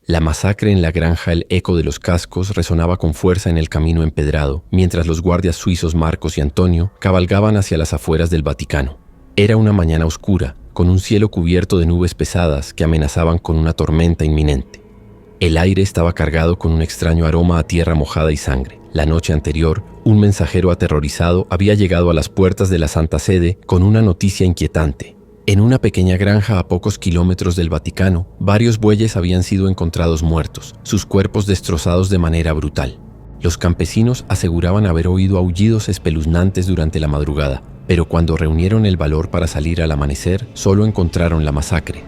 La masacre en la granja, el eco de los cascos resonaba con fuerza en el camino empedrado, mientras los guardias suizos Marcos y Antonio cabalgaban hacia las afueras del Vaticano. Era una mañana oscura, con un cielo cubierto de nubes pesadas que amenazaban con una tormenta inminente. El aire estaba cargado con un extraño aroma a tierra mojada y sangre. La noche anterior, un mensajero aterrorizado había llegado a las puertas de la Santa Sede con una noticia inquietante. En una pequeña granja a pocos kilómetros del Vaticano, varios bueyes habían sido encontrados muertos, sus cuerpos destrozados de manera brutal. Los campesinos aseguraban haber oído aullidos espeluznantes durante la madrugada, pero cuando reunieron el valor para salir al amanecer, solo encontraron la masacre.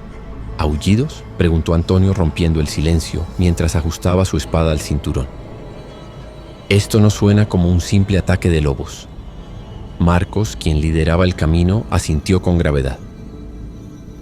¿Aullidos?, preguntó Antonio rompiendo el silencio mientras ajustaba su espada al cinturón. Esto no suena como un simple ataque de lobos. Marcos, quien lideraba el camino, asintió con gravedad.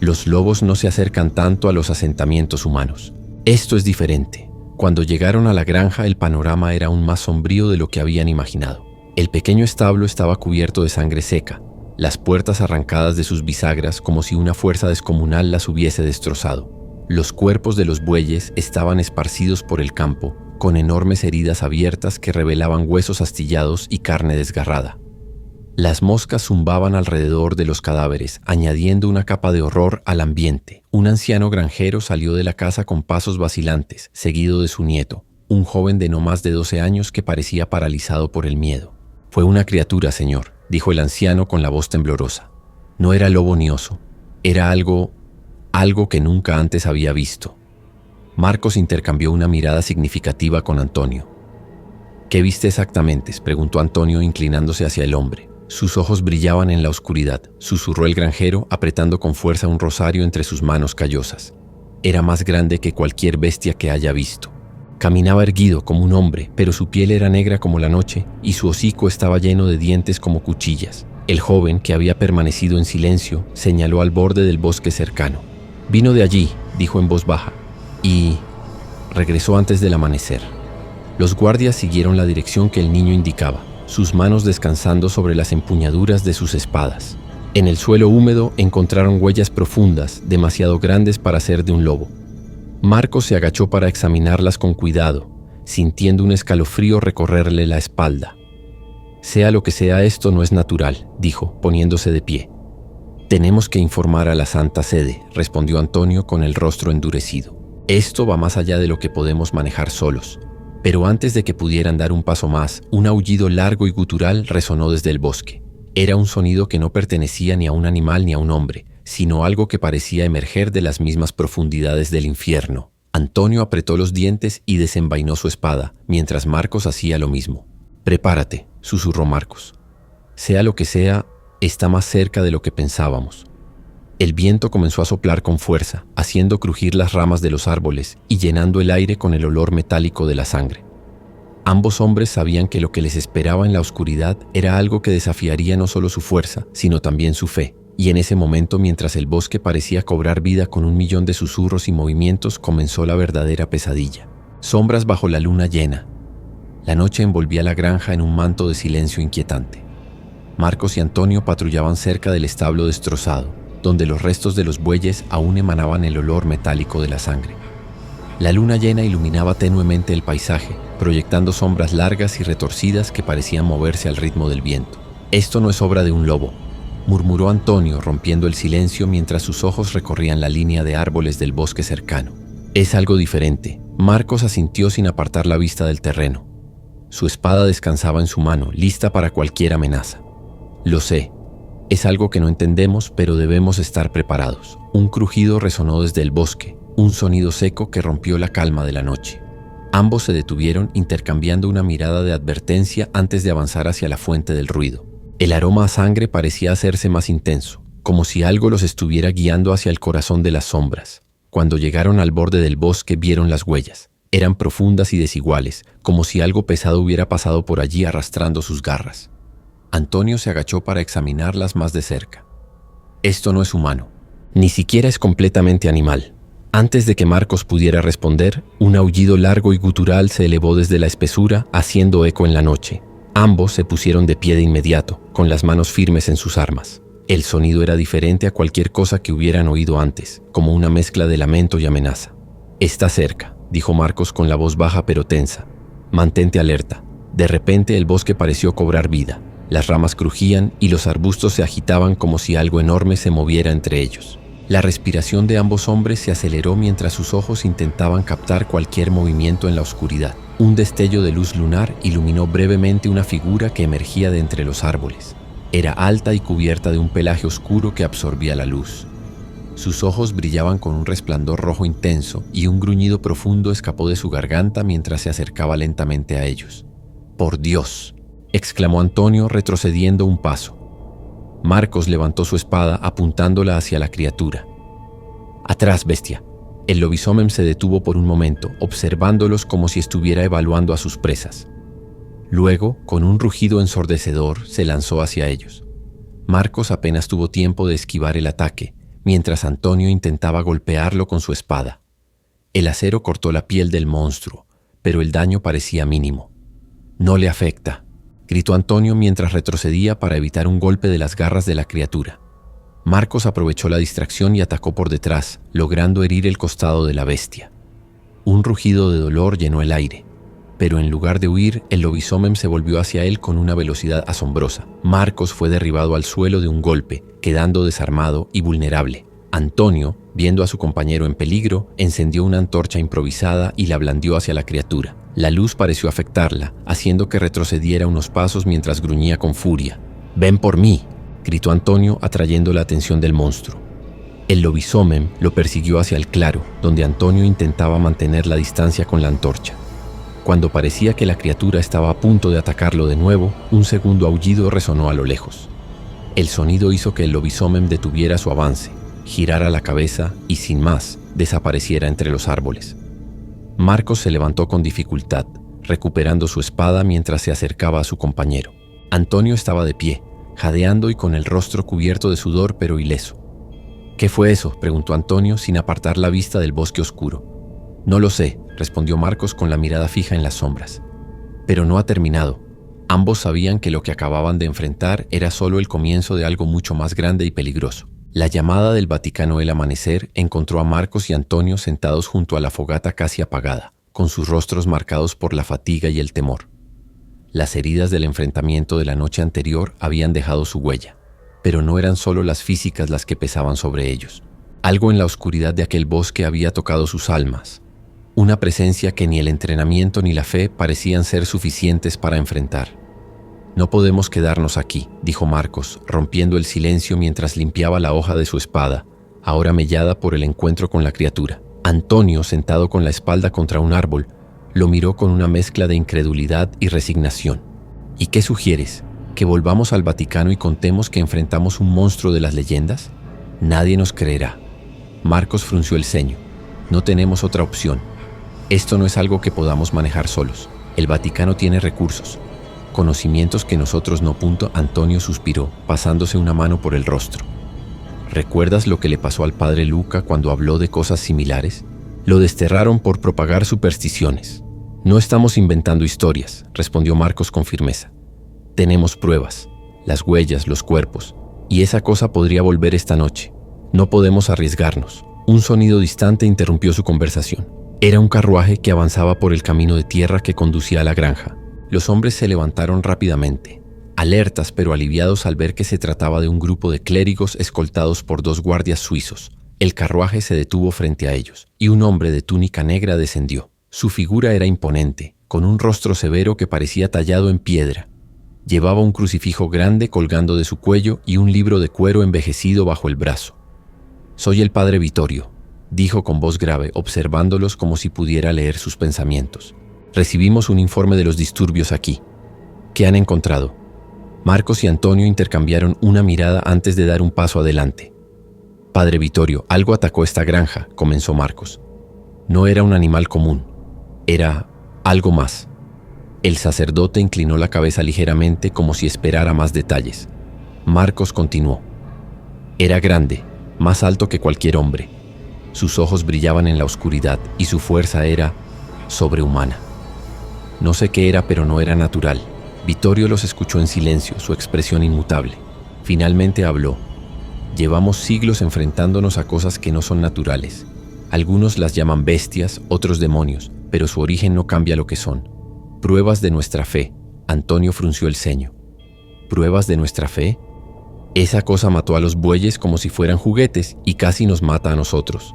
Los lobos no se acercan tanto a los asentamientos humanos. Esto es diferente. Cuando llegaron a la granja, el panorama era aún más sombrío de lo que habían imaginado. El pequeño establo estaba cubierto de sangre seca, las puertas arrancadas de sus bisagras como si una fuerza descomunal las hubiese destrozado. Los cuerpos de los bueyes estaban esparcidos por el campo, con enormes heridas abiertas que revelaban huesos astillados y carne desgarrada. Las moscas zumbaban alrededor de los cadáveres, añadiendo una capa de horror al ambiente. Un anciano granjero salió de la casa con pasos vacilantes, seguido de su nieto, un joven de no más de 12 años que parecía paralizado por el miedo. «Fue una criatura, señor», dijo el anciano con la voz temblorosa. No era lobo ni oso, era algo que nunca antes había visto. Marcos intercambió una mirada significativa con Antonio. «¿Qué viste exactamente?», preguntó Antonio inclinándose hacia el hombre. Sus ojos brillaban en la oscuridad, susurró el granjero apretando con fuerza un rosario entre sus manos callosas. Era más grande que cualquier bestia que haya visto. Caminaba erguido como un hombre, pero su piel era negra como la noche y su hocico estaba lleno de dientes como cuchillas. El joven, que había permanecido en silencio, señaló al borde del bosque cercano. «Vino de allí», dijo en voz baja, «y regresó antes del amanecer». Los guardias siguieron la dirección que el niño indicaba, sus manos descansando sobre las empuñaduras de sus espadas. En el suelo húmedo encontraron huellas profundas, demasiado grandes para ser de un lobo. Marcos se agachó para examinarlas con cuidado, sintiendo un escalofrío recorrerle la espalda. «Sea lo que sea, esto no es natural», dijo, poniéndose de pie. «Tenemos que informar a la Santa Sede», respondió Antonio con el rostro endurecido. «Esto va más allá de lo que podemos manejar solos». Pero antes de que pudieran dar un paso más, un aullido largo y gutural resonó desde el bosque. Era un sonido que no pertenecía ni a un animal ni a un hombre, sino algo que parecía emerger de las mismas profundidades del infierno. Antonio apretó los dientes y desenvainó su espada, mientras Marcos hacía lo mismo. «Prepárate», susurró Marcos. «Sea lo que sea, está más cerca de lo que pensábamos». El viento comenzó a soplar con fuerza, haciendo crujir las ramas de los árboles y llenando el aire con el olor metálico de la sangre. Ambos hombres sabían que lo que les esperaba en la oscuridad era algo que desafiaría no solo su fuerza, sino también su fe. Y en ese momento, mientras el bosque parecía cobrar vida con 1.000.000 de susurros y movimientos, comenzó la verdadera pesadilla. Sombras bajo la luna llena. La noche envolvía la granja en un manto de silencio inquietante. Marcos y Antonio patrullaban cerca del establo destrozado, donde los restos de los bueyes aún emanaban el olor metálico de la sangre. La luna llena iluminaba tenuemente el paisaje, proyectando sombras largas y retorcidas que parecían moverse al ritmo del viento. «Esto no es obra de un lobo», murmuró Antonio rompiendo el silencio mientras sus ojos recorrían la línea de árboles del bosque cercano. «Es algo diferente». Marcos asintió sin apartar la vista del terreno. Su espada descansaba en su mano, lista para cualquier amenaza. «Lo sé. Es algo que no entendemos, pero debemos estar preparados». Un crujido resonó desde el bosque, un sonido seco que rompió la calma de la noche. Ambos se detuvieron intercambiando una mirada de advertencia antes de avanzar hacia la fuente del ruido. El aroma a sangre parecía hacerse más intenso, como si algo los estuviera guiando hacia el corazón de las sombras. Cuando llegaron al borde del bosque vieron las huellas. Eran profundas y desiguales, como si algo pesado hubiera pasado por allí arrastrando sus garras. Antonio se agachó para examinarlas más de cerca. «Esto no es humano. Ni siquiera es completamente animal». Antes de que Marcos pudiera responder, un aullido largo y gutural se elevó desde la espesura, haciendo eco en la noche. Ambos se pusieron de pie de inmediato, con las manos firmes en sus armas. El sonido era diferente a cualquier cosa que hubieran oído antes, como una mezcla de lamento y amenaza. «Está cerca», dijo Marcos con la voz baja pero tensa. Mantente alerta. De repente el bosque pareció cobrar vida. Las ramas crujían y los arbustos se agitaban como si algo enorme se moviera entre ellos. La respiración de ambos hombres se aceleró mientras sus ojos intentaban captar cualquier movimiento en la oscuridad. Un destello de luz lunar iluminó brevemente una figura que emergía de entre los árboles. Era alta y cubierta de un pelaje oscuro que absorbía la luz. Sus ojos brillaban con un resplandor rojo intenso y un gruñido profundo escapó de su garganta mientras se acercaba lentamente a ellos. «¡Por Dios!», exclamó Antonio retrocediendo un paso. Marcos levantó su espada apuntándola hacia la criatura. «¡Atrás, bestia!». El lobisomem se detuvo por un momento, observándolos como si estuviera evaluando a sus presas. Luego, con un rugido ensordecedor, se lanzó hacia ellos. Marcos apenas tuvo tiempo de esquivar el ataque, mientras Antonio intentaba golpearlo con su espada. El acero cortó la piel del monstruo, pero el daño parecía mínimo. «No le afecta», gritó Antonio mientras retrocedía para evitar un golpe de las garras de la criatura. Marcos aprovechó la distracción y atacó por detrás, logrando herir el costado de la bestia. Un rugido de dolor llenó el aire, pero en lugar de huir, el lobisomem se volvió hacia él con una velocidad asombrosa. Marcos fue derribado al suelo de un golpe, quedando desarmado y vulnerable. Antonio, viendo a su compañero en peligro, encendió una antorcha improvisada y la blandió hacia la criatura. La luz pareció afectarla, haciendo que retrocediera unos pasos mientras gruñía con furia. «¡Ven por mí!», gritó Antonio, atrayendo la atención del monstruo. El lobisomem lo persiguió hacia el claro, donde Antonio intentaba mantener la distancia con la antorcha. Cuando parecía que la criatura estaba a punto de atacarlo de nuevo, un segundo aullido resonó a lo lejos. El sonido hizo que el lobisomem detuviera su avance, girara la cabeza y, sin más, desapareciera entre los árboles. Marcos se levantó con dificultad, recuperando su espada mientras se acercaba a su compañero. Antonio estaba de pie, jadeando y con el rostro cubierto de sudor pero ileso. «¿Qué fue eso?», preguntó Antonio sin apartar la vista del bosque oscuro. «No lo sé», respondió Marcos con la mirada fija en las sombras. «Pero no ha terminado». Ambos sabían que lo que acababan de enfrentar era solo el comienzo de algo mucho más grande y peligroso. La llamada del Vaticano el amanecer encontró a Marcos y Antonio sentados junto a la fogata casi apagada, con sus rostros marcados por la fatiga y el temor. Las heridas del enfrentamiento de la noche anterior habían dejado su huella, pero no eran solo las físicas las que pesaban sobre ellos. Algo en la oscuridad de aquel bosque había tocado sus almas, una presencia que ni el entrenamiento ni la fe parecían ser suficientes para enfrentar. «No podemos quedarnos aquí», dijo Marcos, rompiendo el silencio mientras limpiaba la hoja de su espada, ahora mellada por el encuentro con la criatura. Antonio, sentado con la espalda contra un árbol, lo miró con una mezcla de incredulidad y resignación. «¿Y qué sugieres? ¿Que volvamos al Vaticano y contemos que enfrentamos un monstruo de las leyendas? Nadie nos creerá». Marcos frunció el ceño. «No tenemos otra opción. Esto no es algo que podamos manejar solos. El Vaticano tiene recursos, conocimientos que nosotros no». Antonio suspiró, pasándose una mano por el rostro. «¿Recuerdas lo que le pasó al padre Luca cuando habló de cosas similares? Lo desterraron por propagar supersticiones». «No estamos inventando historias», respondió Marcos con firmeza. «Tenemos pruebas, las huellas, los cuerpos, y esa cosa podría volver esta noche. No podemos arriesgarnos». Un sonido distante interrumpió su conversación. Era un carruaje que avanzaba por el camino de tierra que conducía a la granja. Los hombres se levantaron rápidamente, alertas pero aliviados al ver que se trataba de un grupo de clérigos escoltados por 2 guardias suizos. El carruaje se detuvo frente a ellos, y un hombre de túnica negra descendió. Su figura era imponente, con un rostro severo que parecía tallado en piedra. Llevaba un crucifijo grande colgando de su cuello y un libro de cuero envejecido bajo el brazo. «Soy el padre Vittorio», dijo con voz grave, observándolos como si pudiera leer sus pensamientos. «Recibimos un informe de los disturbios aquí. ¿Qué han encontrado?» Marcos y Antonio intercambiaron una mirada antes de dar un paso adelante. «Padre Vittorio, algo atacó esta granja», comenzó Marcos. «No era un animal común. Era algo más». El sacerdote inclinó la cabeza ligeramente como si esperara más detalles. Marcos continuó. «Era grande, más alto que cualquier hombre. Sus ojos brillaban en la oscuridad y su fuerza era sobrehumana. No sé qué era, pero no era natural». Vittorio los escuchó en silencio, su expresión inmutable. Finalmente habló. «Llevamos siglos enfrentándonos a cosas que no son naturales. Algunos las llaman bestias, otros demonios, pero su origen no cambia lo que son. Pruebas de nuestra fe. Antonio frunció el ceño. ¿Pruebas de nuestra fe? Esa cosa mató a los bueyes como si fueran juguetes y casi nos mata a nosotros.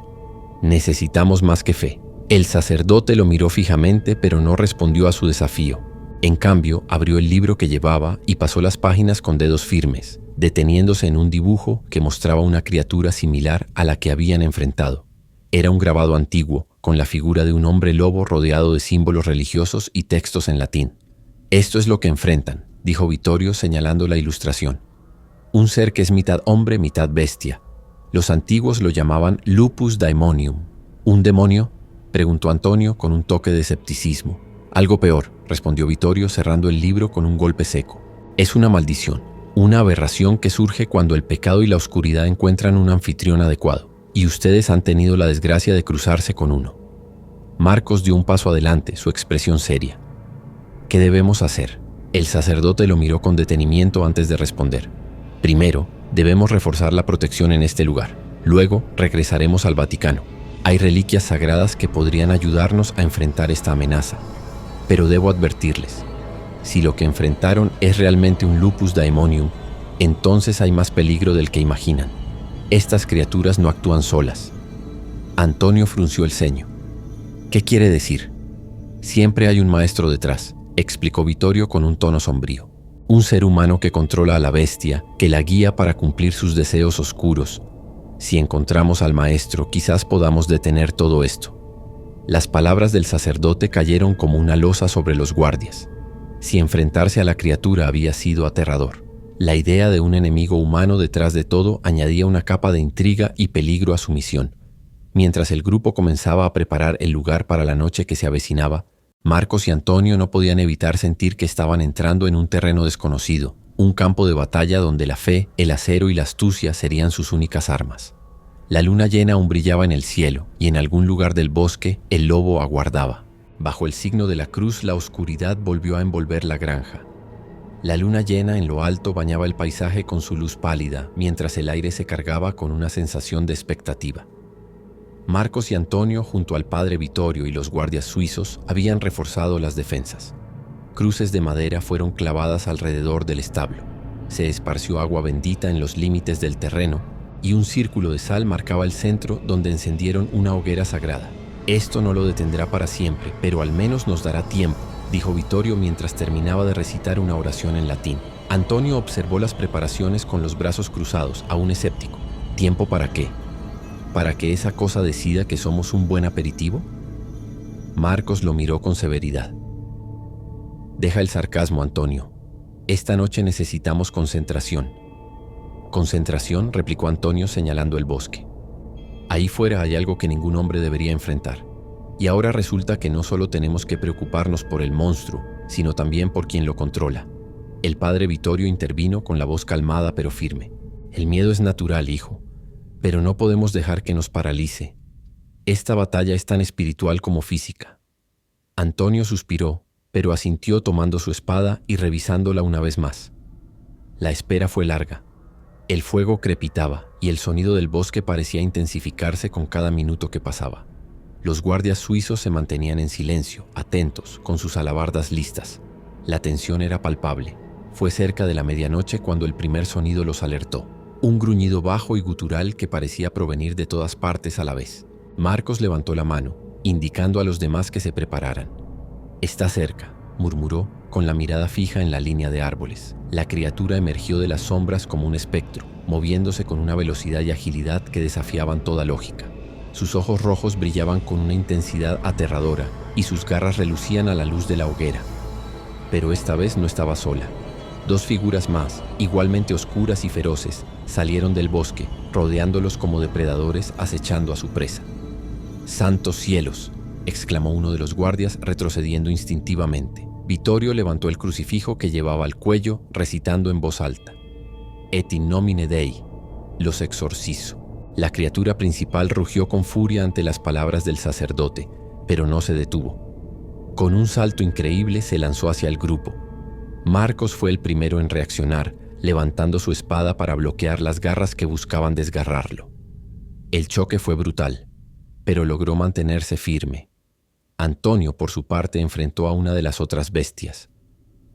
Necesitamos más que fe. El sacerdote lo miró fijamente, pero no respondió a su desafío. En cambio, abrió el libro que llevaba y pasó las páginas con dedos firmes, deteniéndose en un dibujo que mostraba una criatura similar a la que habían enfrentado. Era un grabado antiguo, con la figura de un hombre lobo rodeado de símbolos religiosos y textos en latín. «Esto es lo que enfrentan», dijo Vittorio señalando la ilustración. «Un ser que es mitad hombre, mitad bestia. Los antiguos lo llamaban lupus daemonium». «¿Un demonio?», preguntó Antonio con un toque de escepticismo. «Algo peor», respondió Vittorio cerrando el libro con un golpe seco. «Es una maldición, una aberración que surge cuando el pecado y la oscuridad encuentran un anfitrión adecuado. Y ustedes han tenido la desgracia de cruzarse con uno». Marcos dio un paso adelante, su expresión seria. «¿Qué debemos hacer?». El sacerdote lo miró con detenimiento antes de responder. «Primero, debemos reforzar la protección en este lugar. Luego, regresaremos al Vaticano. Hay reliquias sagradas que podrían ayudarnos a enfrentar esta amenaza. Pero debo advertirles, si lo que enfrentaron es realmente un lupus daemonium, entonces hay más peligro del que imaginan. Estas criaturas no actúan solas». Antonio frunció el ceño. «¿Qué quiere decir?». «Siempre hay un maestro detrás», explicó Vittorio con un tono sombrío. «Un ser humano que controla a la bestia, que la guía para cumplir sus deseos oscuros. Si encontramos al maestro, quizás podamos detener todo esto». Las palabras del sacerdote cayeron como una losa sobre los guardias. Si enfrentarse a la criatura había sido aterrador, la idea de un enemigo humano detrás de todo añadía una capa de intriga y peligro a su misión. Mientras el grupo comenzaba a preparar el lugar para la noche que se avecinaba, Marcos y Antonio no podían evitar sentir que estaban entrando en un terreno desconocido, un campo de batalla donde la fe, el acero y la astucia serían sus únicas armas. La luna llena aún brillaba en el cielo y en algún lugar del bosque el lobo aguardaba. Bajo el signo de la cruz la oscuridad volvió a envolver la granja. La luna llena en lo alto bañaba el paisaje con su luz pálida, mientras el aire se cargaba con una sensación de expectativa. Marcos y Antonio, junto al padre Vittorio y los guardias suizos, habían reforzado las defensas. Cruces de madera fueron clavadas alrededor del establo. Se esparció agua bendita en los límites del terreno y un círculo de sal marcaba el centro donde encendieron una hoguera sagrada. «Esto no lo detendrá para siempre, pero al menos nos dará tiempo», dijo Vittorio mientras terminaba de recitar una oración en latín. Antonio observó las preparaciones con los brazos cruzados, aún escéptico. ¿Tiempo para qué? ¿Para que esa cosa decida que somos un buen aperitivo? Marcos lo miró con severidad. «Deja el sarcasmo, Antonio. Esta noche necesitamos concentración». «¿Concentración?», replicó Antonio señalando el bosque. «Ahí fuera hay algo que ningún hombre debería enfrentar. Y ahora resulta que no solo tenemos que preocuparnos por el monstruo, sino también por quien lo controla». El padre Vittorio intervino con la voz calmada pero firme. «El miedo es natural, hijo, pero no podemos dejar que nos paralice. Esta batalla es tan espiritual como física». Antonio suspiró, pero asintió tomando su espada y revisándola una vez más. La espera fue larga. El fuego crepitaba y el sonido del bosque parecía intensificarse con cada minuto que pasaba. Los guardias suizos se mantenían en silencio, atentos, con sus alabardas listas. La tensión era palpable. Fue cerca de la medianoche cuando el primer sonido los alertó. Un gruñido bajo y gutural que parecía provenir de todas partes a la vez. Marcos levantó la mano, indicando a los demás que se prepararan. «Está cerca», murmuró, con la mirada fija en la línea de árboles. La criatura emergió de las sombras como un espectro, moviéndose con una velocidad y agilidad que desafiaban toda lógica. Sus ojos rojos brillaban con una intensidad aterradora y sus garras relucían a la luz de la hoguera. Pero esta vez no estaba sola. Dos figuras más, igualmente oscuras y feroces, salieron del bosque, rodeándolos como depredadores acechando a su presa. «¡Santos cielos!», exclamó uno de los guardias retrocediendo instintivamente. Vittorio levantó el crucifijo que llevaba al cuello, recitando en voz alta: «Et in nomine Dei, los exorcizo». La criatura principal rugió con furia ante las palabras del sacerdote, pero no se detuvo. Con un salto increíble se lanzó hacia el grupo. Marcos fue el primero en reaccionar, levantando su espada para bloquear las garras que buscaban desgarrarlo. El choque fue brutal. pero logró mantenerse firme. Antonio, por su parte, enfrentó a una de las otras bestias.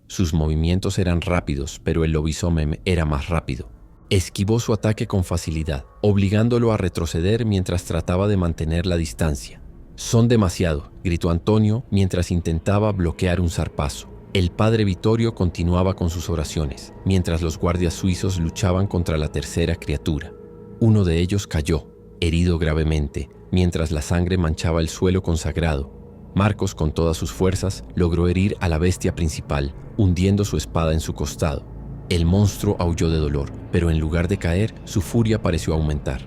Sus movimientos eran rápidos, pero el lobisomem era más rápido. Esquivó su ataque con facilidad, obligándolo a retroceder mientras trataba de mantener la distancia. «Son demasiado», gritó Antonio mientras intentaba bloquear un zarpazo. El padre Vittorio continuaba con sus oraciones, mientras los guardias suizos luchaban contra la tercera criatura. Uno de ellos cayó, herido gravemente, mientras la sangre manchaba el suelo consagrado. Marcos, con todas sus fuerzas, logró herir a la bestia principal, hundiendo su espada en su costado. El monstruo aulló de dolor, pero en lugar de caer, su furia pareció aumentar.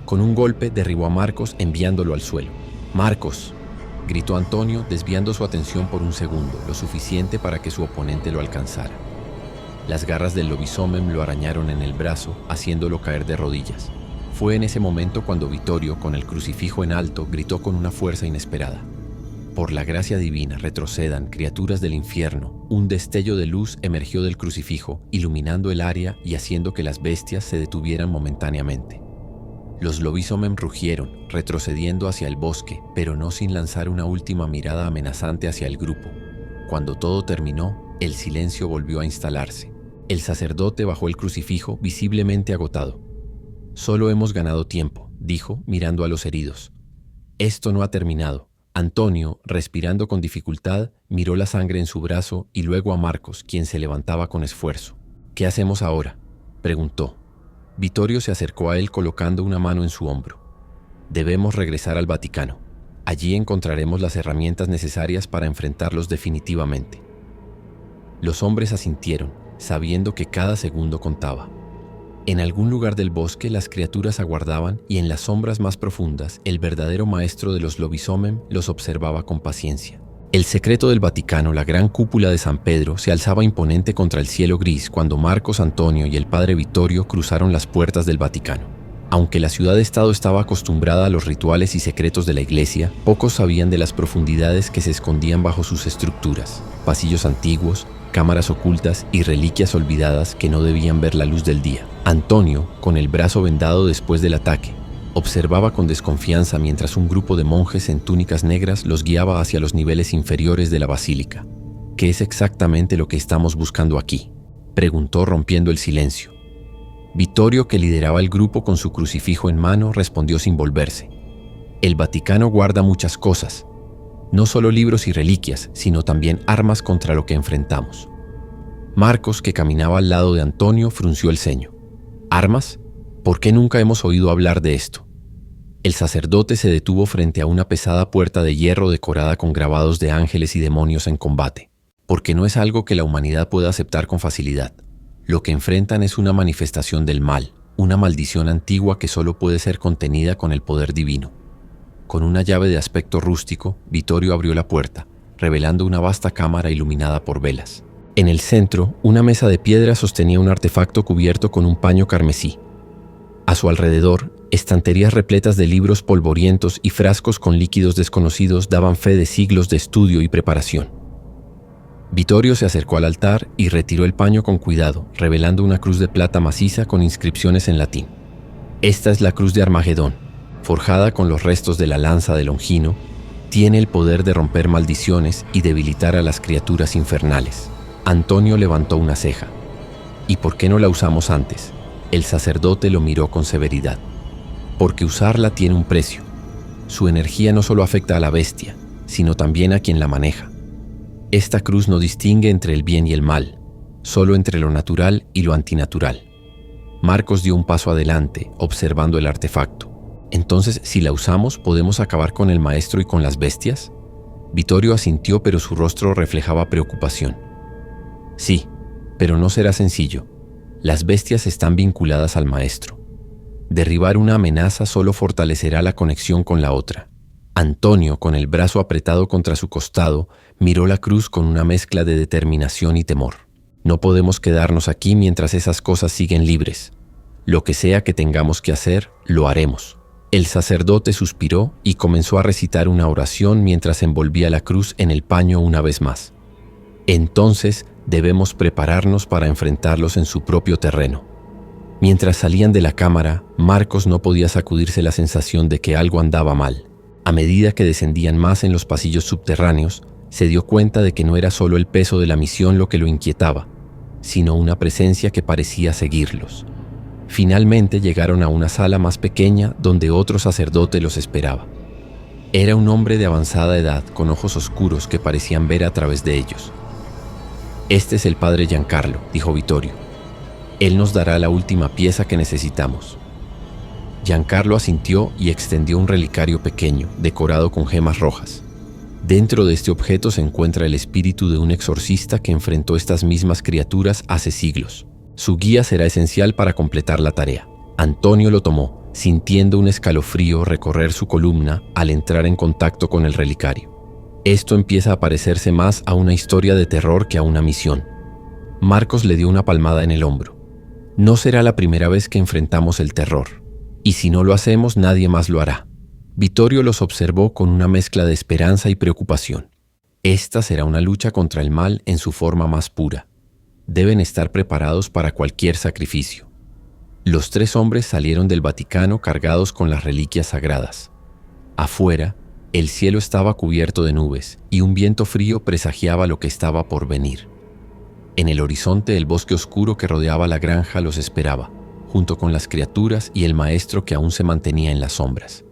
Con un golpe derribó a Marcos, enviándolo al suelo. «¡Marcos!», gritó Antonio, desviando su atención por un segundo, lo suficiente para que su oponente lo alcanzara. Las garras del lobisomem lo arañaron en el brazo, haciéndolo caer de rodillas. Fue en ese momento cuando Vittorio, con el crucifijo en alto, gritó con una fuerza inesperada: «Por la gracia divina, retrocedan, criaturas del infierno». Un destello de luz emergió del crucifijo, iluminando el área y haciendo que las bestias se detuvieran momentáneamente. Los lobisomem rugieron, retrocediendo hacia el bosque, pero no sin lanzar una última mirada amenazante hacia el grupo. Cuando todo terminó, el silencio volvió a instalarse. El sacerdote bajó el crucifijo, visiblemente agotado. «Solo hemos ganado tiempo», dijo, mirando a los heridos. «Esto no ha terminado». Antonio, respirando con dificultad, miró la sangre en su brazo y luego a Marcos, quien se levantaba con esfuerzo. «¿Qué hacemos ahora?», preguntó. Vittorio se acercó a él colocando una mano en su hombro. «Debemos regresar al Vaticano. Allí encontraremos las herramientas necesarias para enfrentarlos definitivamente». Los hombres asintieron, sabiendo que cada segundo contaba. En algún lugar del bosque las criaturas aguardaban y en las sombras más profundas el verdadero maestro de los lobisomem los observaba con paciencia. El secreto del Vaticano, la gran cúpula de San Pedro, se alzaba imponente contra el cielo gris cuando Marcos, Antonio y el padre Vittorio cruzaron las puertas del Vaticano. Aunque la ciudad-estado estaba acostumbrada a los rituales y secretos de la iglesia, pocos sabían de las profundidades que se escondían bajo sus estructuras: pasillos antiguos, cámaras ocultas y reliquias olvidadas que no debían ver la luz del día. Antonio, con el brazo vendado después del ataque, observaba con desconfianza mientras un grupo de monjes en túnicas negras los guiaba hacia los niveles inferiores de la basílica. «¿Qué es exactamente lo que estamos buscando aquí?», preguntó rompiendo el silencio. Vittorio, que lideraba el grupo con su crucifijo en mano, respondió sin volverse: «El Vaticano guarda muchas cosas. No solo libros y reliquias, sino también armas contra lo que enfrentamos». Marcos, que caminaba al lado de Antonio, frunció el ceño. «¿Armas? ¿Por qué nunca hemos oído hablar de esto?». El sacerdote se detuvo frente a una pesada puerta de hierro decorada con grabados de ángeles y demonios en combate. «Porque no es algo que la humanidad pueda aceptar con facilidad. Lo que enfrentan es una manifestación del mal, una maldición antigua que solo puede ser contenida con el poder divino». Con una llave de aspecto rústico, Vittorio abrió la puerta, revelando una vasta cámara iluminada por velas. En el centro, una mesa de piedra sostenía un artefacto cubierto con un paño carmesí. A su alrededor, estanterías repletas de libros polvorientos y frascos con líquidos desconocidos daban fe de siglos de estudio y preparación. Vittorio se acercó al altar y retiró el paño con cuidado, revelando una cruz de plata maciza con inscripciones en latín. «Esta es la cruz de Armagedón, forjada con los restos de la lanza de Longino. Tiene el poder de romper maldiciones y debilitar a las criaturas infernales». Antonio levantó una ceja. «¿Y por qué no la usamos antes?». El sacerdote lo miró con severidad. «Porque usarla tiene un precio. Su energía no solo afecta a la bestia, sino también a quien la maneja. Esta cruz no distingue entre el bien y el mal, solo entre lo natural y lo antinatural». Marcos dio un paso adelante, observando el artefacto. «Entonces, si la usamos, ¿podemos acabar con el maestro y con las bestias?». Vittorio asintió, pero su rostro reflejaba preocupación. «Sí, pero no será sencillo. Las bestias están vinculadas al maestro. Derribar una amenaza solo fortalecerá la conexión con la otra». Antonio, con el brazo apretado contra su costado, miró la cruz con una mezcla de determinación y temor. «No podemos quedarnos aquí mientras esas cosas siguen libres. Lo que sea que tengamos que hacer, lo haremos». El sacerdote suspiró y comenzó a recitar una oración mientras envolvía la cruz en el paño una vez más. «Entonces debemos prepararnos para enfrentarlos en su propio terreno». Mientras salían de la cámara, Marcos no podía sacudirse la sensación de que algo andaba mal. A medida que descendían más en los pasillos subterráneos, se dio cuenta de que no era solo el peso de la misión lo que lo inquietaba, sino una presencia que parecía seguirlos. Finalmente llegaron a una sala más pequeña donde otro sacerdote los esperaba. Era un hombre de avanzada edad con ojos oscuros que parecían ver a través de ellos. «Este es el padre Giancarlo», dijo Vittorio. «Él nos dará la última pieza que necesitamos». Giancarlo asintió y extendió un relicario pequeño, decorado con gemas rojas. Dentro de este objeto se encuentra el espíritu de un exorcista que enfrentó estas mismas criaturas hace siglos. Su guía será esencial para completar la tarea. Antonio lo tomó, sintiendo un escalofrío recorrer su columna al entrar en contacto con el relicario. Esto empieza a parecerse más a una historia de terror que a una misión. Marcos le dio una palmada en el hombro. «No será la primera vez que enfrentamos el terror. Y si no lo hacemos, nadie más lo hará». Vittorio los observó con una mezcla de esperanza y preocupación. Esta será una lucha contra el mal en su forma más pura. Deben estar preparados para cualquier sacrificio. Los 3 hombres salieron del Vaticano cargados con las reliquias sagradas. Afuera, el cielo estaba cubierto de nubes y un viento frío presagiaba lo que estaba por venir. En el horizonte, el bosque oscuro que rodeaba la granja los esperaba, junto con las criaturas y el maestro que aún se mantenía en las sombras.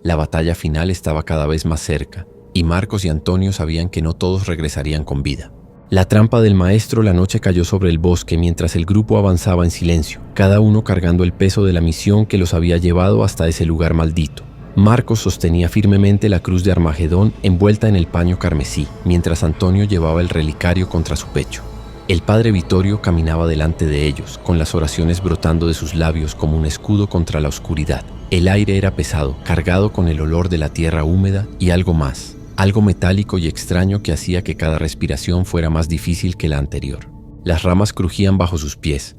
La batalla final estaba cada vez más cerca, y Marcos y Antonio sabían que no todos regresarían con vida. La trampa del maestro. La noche cayó sobre el bosque mientras el grupo avanzaba en silencio, cada uno cargando el peso de la misión que los había llevado hasta ese lugar maldito. Marcos sostenía firmemente la cruz de Armagedón envuelta en el paño carmesí, mientras Antonio llevaba el relicario contra su pecho. El padre Vittorio caminaba delante de ellos, con las oraciones brotando de sus labios como un escudo contra la oscuridad. El aire era pesado, cargado con el olor de la tierra húmeda y algo más, algo metálico y extraño que hacía que cada respiración fuera más difícil que la anterior. Las ramas crujían bajo sus pies,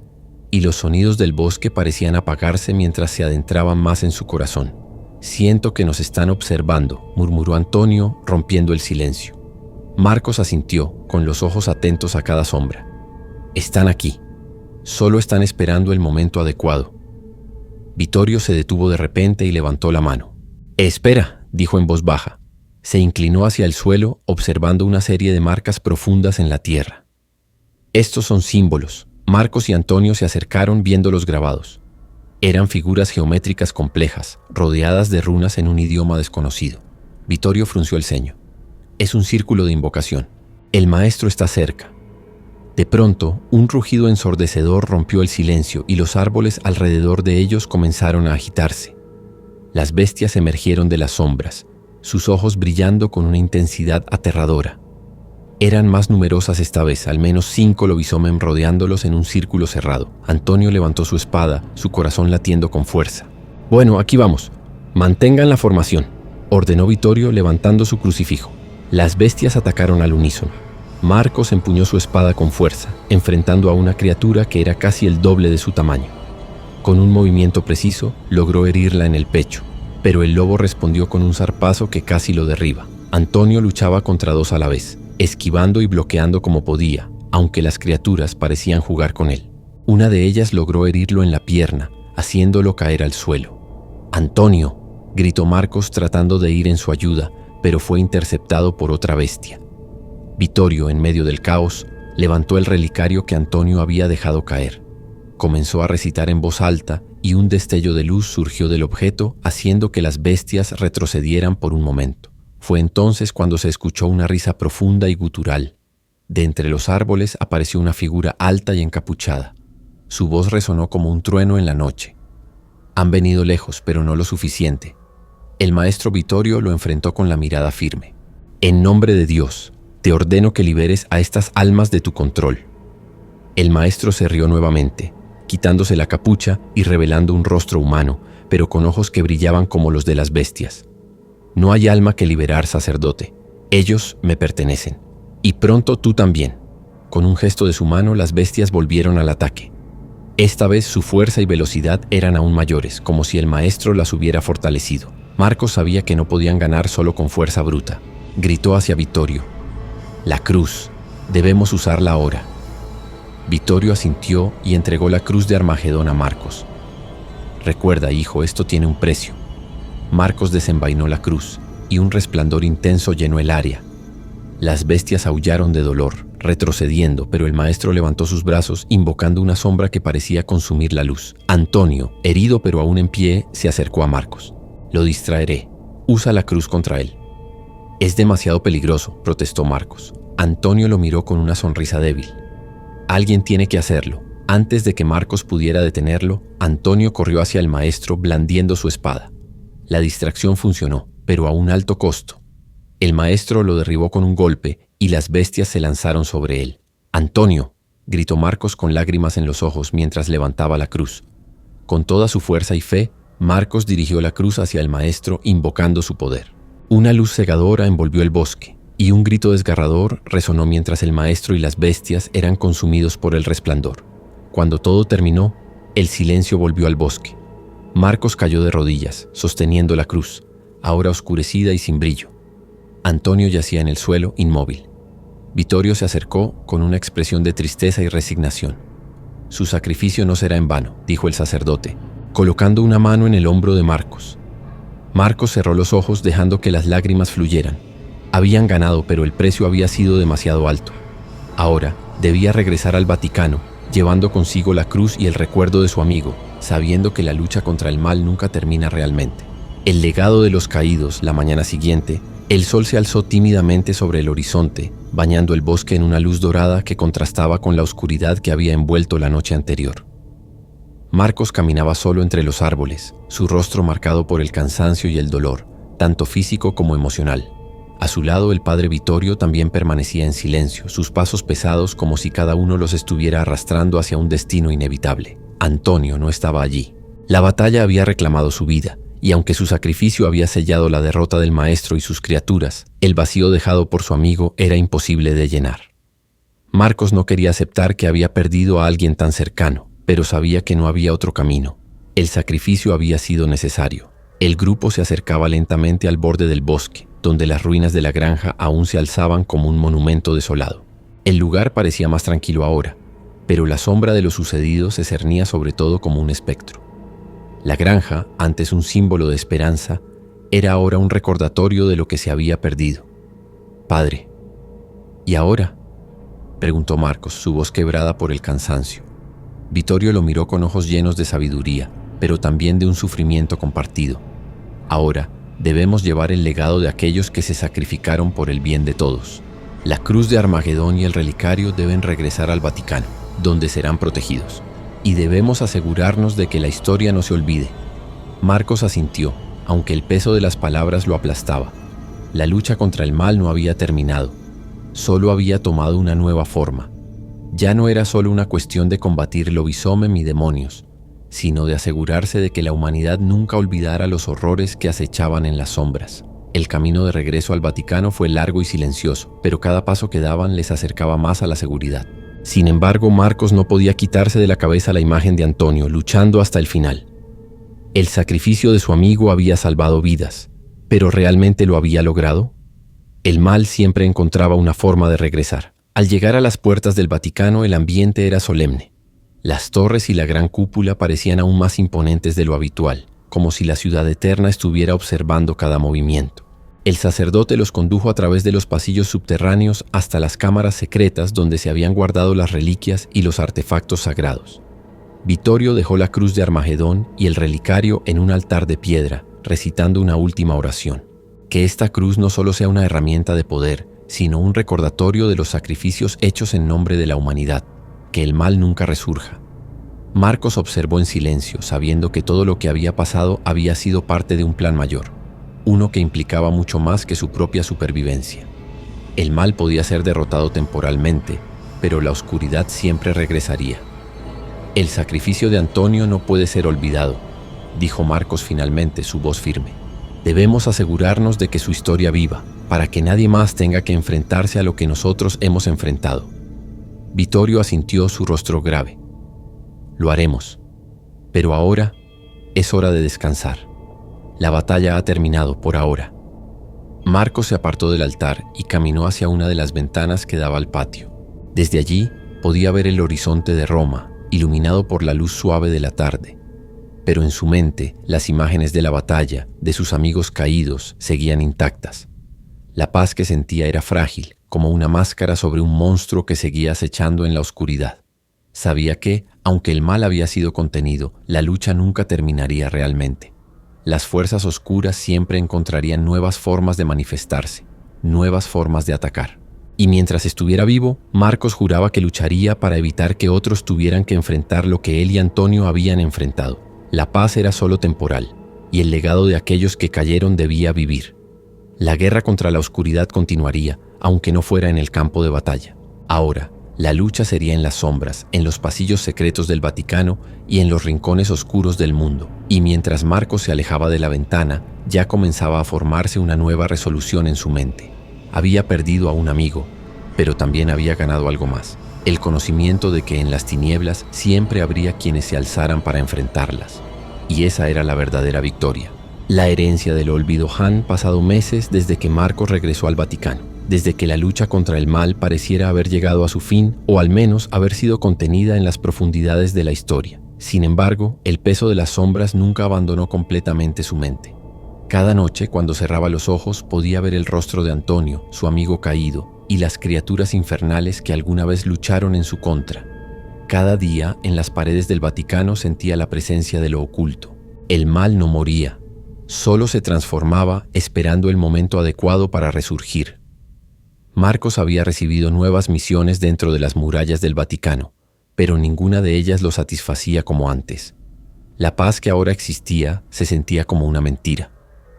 y los sonidos del bosque parecían apagarse mientras se adentraban más en su corazón. «Siento que nos están observando», murmuró Antonio, rompiendo el silencio. Marcos asintió, con los ojos atentos a cada sombra. «Están aquí. Solo están esperando el momento adecuado». Vittorio se detuvo de repente y levantó la mano. «Espera», dijo en voz baja. Se inclinó hacia el suelo, observando una serie de marcas profundas en la tierra. «Estos son símbolos». Marcos y Antonio se acercaron viendo los grabados. Eran figuras geométricas complejas, rodeadas de runas en un idioma desconocido. Vittorio frunció el ceño. «Es un círculo de invocación. El maestro está cerca». De pronto, un rugido ensordecedor rompió el silencio y los árboles alrededor de ellos comenzaron a agitarse. Las bestias emergieron de las sombras, sus ojos brillando con una intensidad aterradora. Eran más numerosas esta vez, al menos 5 lobisomen rodeándolos en un círculo cerrado. Antonio levantó su espada, su corazón latiendo con fuerza. «Bueno, aquí vamos. Mantengan la formación», ordenó Vittorio levantando su crucifijo. Las bestias atacaron al unísono. Marcos empuñó su espada con fuerza, enfrentando a una criatura que era casi el doble de su tamaño. Con un movimiento preciso, logró herirla en el pecho, pero el lobo respondió con un zarpazo que casi lo derriba. Antonio luchaba contra 2 a la vez, esquivando y bloqueando como podía, aunque las criaturas parecían jugar con él. Una de ellas logró herirlo en la pierna, haciéndolo caer al suelo. «¡Antonio!», gritó Marcos tratando de ir en su ayuda, pero fue interceptado por otra bestia. Vittorio, en medio del caos, levantó el relicario que Antonio había dejado caer. Comenzó a recitar en voz alta y un destello de luz surgió del objeto, haciendo que las bestias retrocedieran por un momento. Fue entonces cuando se escuchó una risa profunda y gutural. De entre los árboles apareció una figura alta y encapuchada. Su voz resonó como un trueno en la noche. «Han venido lejos, pero no lo suficiente». El maestro Vittorio lo enfrentó con la mirada firme. «En nombre de Dios, te ordeno que liberes a estas almas de tu control». El maestro se rió nuevamente, quitándose la capucha y revelando un rostro humano, pero con ojos que brillaban como los de las bestias. «No hay alma que liberar, sacerdote. Ellos me pertenecen. Y pronto tú también». Con un gesto de su mano, las bestias volvieron al ataque. Esta vez su fuerza y velocidad eran aún mayores, como si el maestro las hubiera fortalecido. Marcos sabía que no podían ganar solo con fuerza bruta. Gritó hacia Vittorio: «La cruz. Debemos usarla ahora». Vittorio asintió y entregó la cruz de Armagedón a Marcos. «Recuerda, hijo, esto tiene un precio». Marcos desenvainó la cruz y un resplandor intenso llenó el área. Las bestias aullaron de dolor, retrocediendo, pero el maestro levantó sus brazos, invocando una sombra que parecía consumir la luz. Antonio, herido pero aún en pie, se acercó a Marcos. «Lo distraeré. Usa la cruz contra él». «Es demasiado peligroso», protestó Marcos. Antonio lo miró con una sonrisa débil. «Alguien tiene que hacerlo». Antes de que Marcos pudiera detenerlo, Antonio corrió hacia el maestro blandiendo su espada. La distracción funcionó, pero a un alto costo. El maestro lo derribó con un golpe y las bestias se lanzaron sobre él. «¡Antonio!», gritó Marcos con lágrimas en los ojos mientras levantaba la cruz. Con toda su fuerza y fe, Marcos dirigió la cruz hacia el maestro invocando su poder. Una luz cegadora envolvió el bosque y un grito desgarrador resonó mientras el maestro y las bestias eran consumidos por el resplandor. Cuando todo terminó, el silencio volvió al bosque. Marcos cayó de rodillas, sosteniendo la cruz, ahora oscurecida y sin brillo. Antonio yacía en el suelo, inmóvil. Vittorio se acercó con una expresión de tristeza y resignación. «Su sacrificio no será en vano», dijo el sacerdote, colocando una mano en el hombro de Marcos. Marcos cerró los ojos dejando que las lágrimas fluyeran. Habían ganado, pero el precio había sido demasiado alto. Ahora debía regresar al Vaticano, llevando consigo la cruz y el recuerdo de su amigo, sabiendo que la lucha contra el mal nunca termina realmente. El legado de los caídos. La mañana siguiente, el sol se alzó tímidamente sobre el horizonte, bañando el bosque en una luz dorada que contrastaba con la oscuridad que había envuelto la noche anterior. Marcos caminaba solo entre los árboles, su rostro marcado por el cansancio y el dolor, tanto físico como emocional. A su lado el padre Vittorio también permanecía en silencio, sus pasos pesados como si cada uno los estuviera arrastrando hacia un destino inevitable. Antonio no estaba allí. La batalla había reclamado su vida, y aunque su sacrificio había sellado la derrota del maestro y sus criaturas, el vacío dejado por su amigo era imposible de llenar. Marcos no quería aceptar que había perdido a alguien tan cercano, pero sabía que no había otro camino. El sacrificio había sido necesario. El grupo se acercaba lentamente al borde del bosque, donde las ruinas de la granja aún se alzaban como un monumento desolado. El lugar parecía más tranquilo ahora, pero la sombra de lo sucedido se cernía sobre todo como un espectro. La granja, antes un símbolo de esperanza, era ahora un recordatorio de lo que se había perdido. «Padre, ¿y ahora?», preguntó Marcos, su voz quebrada por el cansancio. Vittorio lo miró con ojos llenos de sabiduría, pero también de un sufrimiento compartido. «Ahora debemos llevar el legado de aquellos que se sacrificaron por el bien de todos. La cruz de Armagedón y el relicario deben regresar al Vaticano, donde serán protegidos. Y debemos asegurarnos de que la historia no se olvide». Marcos asintió, aunque el peso de las palabras lo aplastaba. La lucha contra el mal no había terminado, solo había tomado una nueva forma. Ya no era solo una cuestión de combatir lobisomem y demonios, sino de asegurarse de que la humanidad nunca olvidara los horrores que acechaban en las sombras. El camino de regreso al Vaticano fue largo y silencioso, pero cada paso que daban les acercaba más a la seguridad. Sin embargo, Marcos no podía quitarse de la cabeza la imagen de Antonio, luchando hasta el final. El sacrificio de su amigo había salvado vidas, ¿pero realmente lo había logrado? El mal siempre encontraba una forma de regresar. Al llegar a las puertas del Vaticano, el ambiente era solemne. Las torres y la gran cúpula parecían aún más imponentes de lo habitual, como si la ciudad eterna estuviera observando cada movimiento. El sacerdote los condujo a través de los pasillos subterráneos hasta las cámaras secretas donde se habían guardado las reliquias y los artefactos sagrados. Vittorio dejó la cruz de Armagedón y el relicario en un altar de piedra, recitando una última oración. Que esta cruz no solo sea una herramienta de poder, sino un recordatorio de los sacrificios hechos en nombre de la humanidad. Que el mal nunca resurja. Marcos observó en silencio, sabiendo que todo lo que había pasado había sido parte de un plan mayor, uno que implicaba mucho más que su propia supervivencia. El mal podía ser derrotado temporalmente, pero la oscuridad siempre regresaría. «El sacrificio de Antonio no puede ser olvidado», dijo Marcos finalmente, su voz firme. «Debemos asegurarnos de que su historia viva, para que nadie más tenga que enfrentarse a lo que nosotros hemos enfrentado». Vittorio asintió, su rostro grave. «Lo haremos, pero ahora es hora de descansar. La batalla ha terminado por ahora». Marcos se apartó del altar y caminó hacia una de las ventanas que daba al patio. Desde allí podía ver el horizonte de Roma, iluminado por la luz suave de la tarde. pero en su mente las imágenes de la batalla, de sus amigos caídos, seguían intactas. La paz que sentía era frágil, como una máscara sobre un monstruo que seguía acechando en la oscuridad. Sabía que, aunque el mal había sido contenido, la lucha nunca terminaría realmente. Las fuerzas oscuras siempre encontrarían nuevas formas de manifestarse, nuevas formas de atacar. Y mientras estuviera vivo, Marcos juraba que lucharía para evitar que otros tuvieran que enfrentar lo que él y Antonio habían enfrentado. La paz era solo temporal, y el legado de aquellos que cayeron debía vivir. La guerra contra la oscuridad continuaría, aunque no fuera en el campo de batalla. Ahora, la lucha sería en las sombras, en los pasillos secretos del Vaticano y en los rincones oscuros del mundo. Y mientras Marcos se alejaba de la ventana, ya comenzaba a formarse una nueva resolución en su mente. Había perdido a un amigo, pero también había ganado algo más: el conocimiento de que en las tinieblas siempre habría quienes se alzaran para enfrentarlas. Y esa era la verdadera victoria. La herencia del olvido han pasado meses desde que Marcos regresó al Vaticano, desde que la lucha contra el mal pareciera haber llegado a su fin, o al menos haber sido contenida en las profundidades de la historia. Sin embargo, el peso de las sombras nunca abandonó completamente su mente. Cada noche, cuando cerraba los ojos, podía ver el rostro de Antonio, su amigo caído, y las criaturas infernales que alguna vez lucharon en su contra. Cada día, en las paredes del Vaticano sentía la presencia de lo oculto. El mal no moría, solo se transformaba esperando el momento adecuado para resurgir. Marcos había recibido nuevas misiones dentro de las murallas del Vaticano, pero ninguna de ellas lo satisfacía como antes. La paz que ahora existía se sentía como una mentira.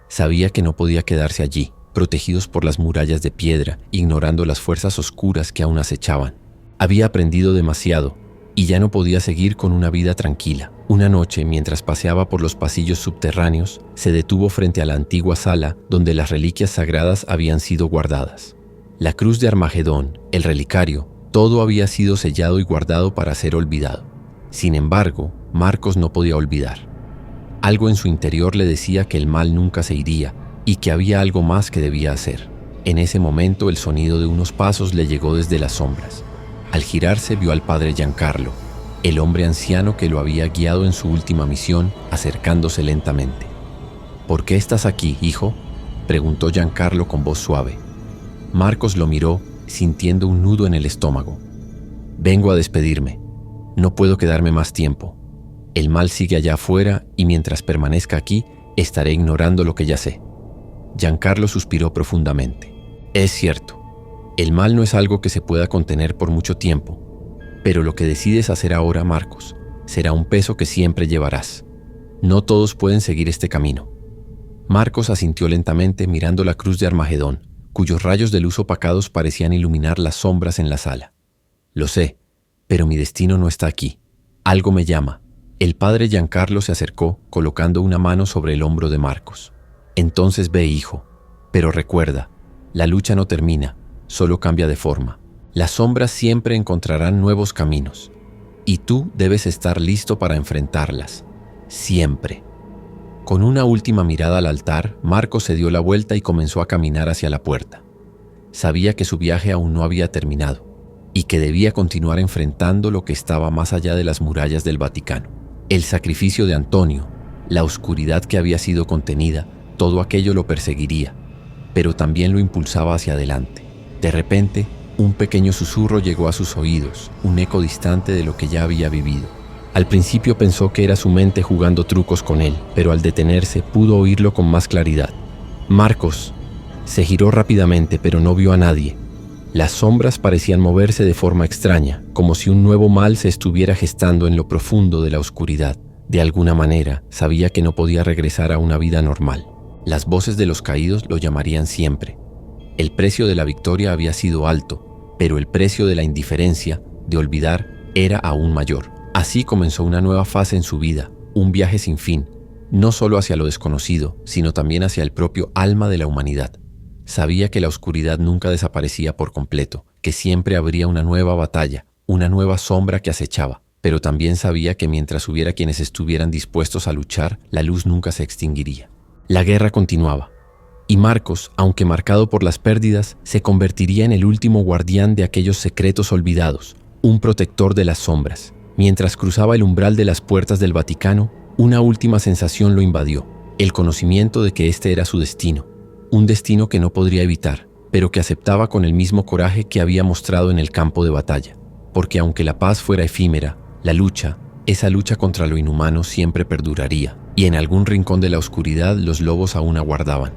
Sabía que no podía quedarse allí, protegidos por las murallas de piedra, ignorando las fuerzas oscuras que aún acechaban. Había aprendido demasiado y ya no podía seguir con una vida tranquila. Una noche, mientras paseaba por los pasillos subterráneos, se detuvo frente a la antigua sala donde las reliquias sagradas habían sido guardadas. La cruz de Armagedón, el relicario, todo había sido sellado y guardado para ser olvidado. Sin embargo, Marcos no podía olvidar. Algo en su interior le decía que el mal nunca se iría y que había algo más que debía hacer. En ese momento el sonido de unos pasos le llegó desde las sombras. Al girarse vio al padre Giancarlo, el hombre anciano que lo había guiado en su última misión, acercándose lentamente. «¿Por qué estás aquí, hijo?», preguntó Giancarlo con voz suave. Marcos lo miró, sintiendo un nudo en el estómago. «Vengo a despedirme. No puedo quedarme más tiempo. El mal sigue allá afuera y mientras permanezca aquí, estaré ignorando lo que ya sé». Giancarlo suspiró profundamente. «Es cierto, el mal no es algo que se pueda contener por mucho tiempo, pero lo que decides hacer ahora, Marcos, será un peso que siempre llevarás. No todos pueden seguir este camino». Marcos asintió lentamente mirando la cruz de Armagedón, cuyos rayos de luz opacados parecían iluminar las sombras en la sala. «Lo sé, pero mi destino no está aquí. Algo me llama». El padre Giancarlo se acercó, colocando una mano sobre el hombro de Marcos. «Entonces ve, hijo, pero recuerda, la lucha no termina, solo cambia de forma. Las sombras siempre encontrarán nuevos caminos, y tú debes estar listo para enfrentarlas, siempre». Con una última mirada al altar, Marcos se dio la vuelta y comenzó a caminar hacia la puerta. Sabía que su viaje aún no había terminado, y que debía continuar enfrentando lo que estaba más allá de las murallas del Vaticano. El sacrificio de Antonio, la oscuridad que había sido contenida, todo aquello lo perseguiría, pero también lo impulsaba hacia adelante. De repente, un pequeño susurro llegó a sus oídos, un eco distante de lo que ya había vivido. Al principio pensó que era su mente jugando trucos con él, pero al detenerse pudo oírlo con más claridad. «Marcos». Se giró rápidamente, pero no vio a nadie. Las sombras parecían moverse de forma extraña, como si un nuevo mal se estuviera gestando en lo profundo de la oscuridad. De alguna manera, sabía que no podía regresar a una vida normal. Las voces de los caídos lo llamarían siempre. El precio de la victoria había sido alto, pero el precio de la indiferencia, de olvidar, era aún mayor. Así comenzó una nueva fase en su vida, un viaje sin fin, no solo hacia lo desconocido, sino también hacia el propio alma de la humanidad. Sabía que la oscuridad nunca desaparecía por completo, que siempre habría una nueva batalla, una nueva sombra que acechaba, pero también sabía que mientras hubiera quienes estuvieran dispuestos a luchar, la luz nunca se extinguiría. La guerra continuaba, y Marcos, aunque marcado por las pérdidas, se convertiría en el último guardián de aquellos secretos olvidados, un protector de las sombras. Mientras cruzaba el umbral de las puertas del Vaticano, Una última sensación lo invadió, el conocimiento de que este era su destino, un destino que no podría evitar, pero que aceptaba con el mismo coraje que había mostrado en el campo de batalla, porque aunque la paz fuera efímera, la lucha, esa lucha contra lo inhumano siempre perduraría, y en algún rincón de la oscuridad los lobos aún aguardaban.